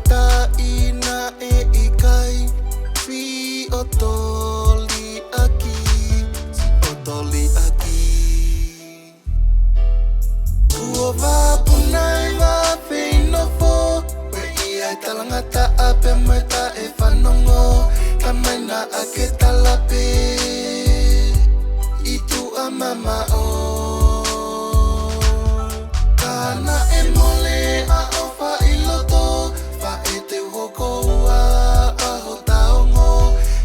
ta ina e ikai si otoli aki si otoli aki Kuova punai wa feino fo we ia talangata ape meta e fanongo kamena ake talape itu amama o kana e mole a ofa iloto fa ete hoko ua a hotaongo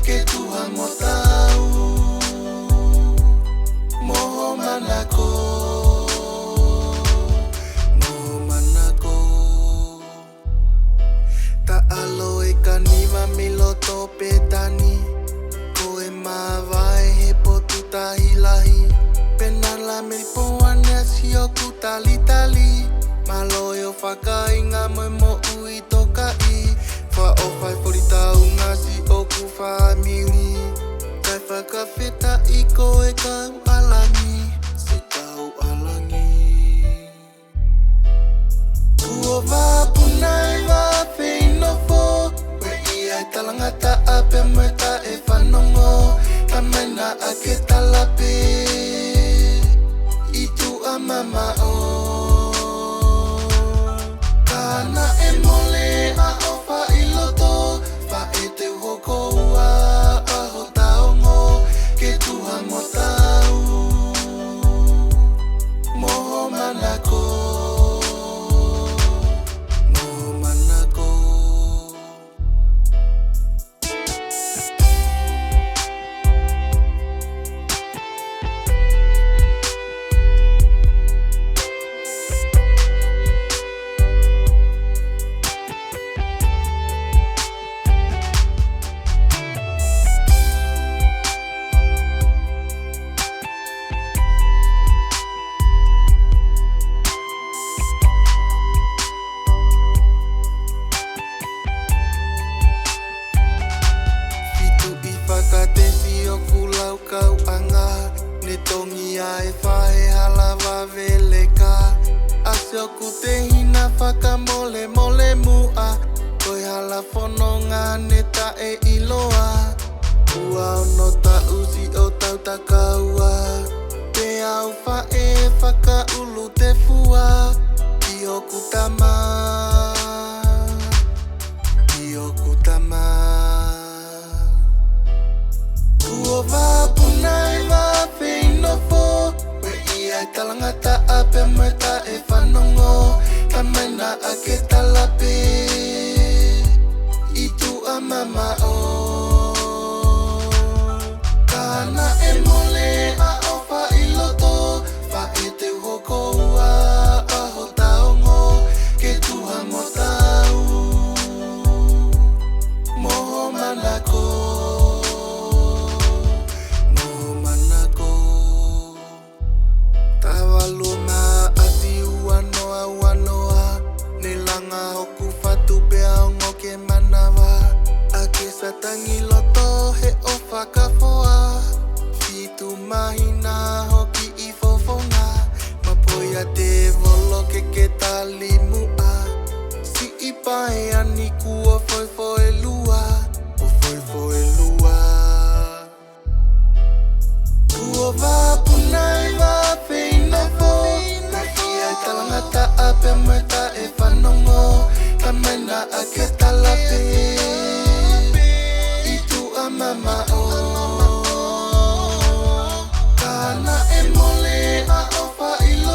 ke Tuhan mo tau moho manako aloe kaniva miloto petani koe mawai he potu tahilahi penala melipoane asioku tali-tali maloyo whakainga moe mo ui tokai wha o whai 40 tau ngasi oku family kai whakawheta i koe kau alangi se kau alangi Kua wapunai wa feino fo we ia talangata ape meta e whanongo kamena ake talape itu amama o kana e mole a ofa iloto fa ete hoko ua a hotaongo ke Tuhan mo tau moho manako Katesi o kulau kau anga Ne tongi ai whahe halawa veleka Asio ku te hina whaka mole mole mua Koe hala whanonga ne ta e iloa Ua ono ta usi o tau takaua Te au whae whaka ulu te fua Ki o kutama Ki o kutama Kua wapunai wa feino fo we ia talangata ape meta e whanongo kamena ake talape itu amama o kana e mole a ofa iloto fa ete hoko ua a hotaongo ke Tuhan mo tau moho manako Luna ati uanoa uanoa Nelanga hoku fatu pea ngoke manawa Ake satangi loto he o whakafoa Fitu mahina hoki i fofonga Mapoia te volo ke ke tali mua Si ipae ani kua foi foi lua O foi foi lua Kua wapunai wa feino fo Ia talangata ape meta e whanongo kamena ake talape itu amama o kana e mole a ofa ilo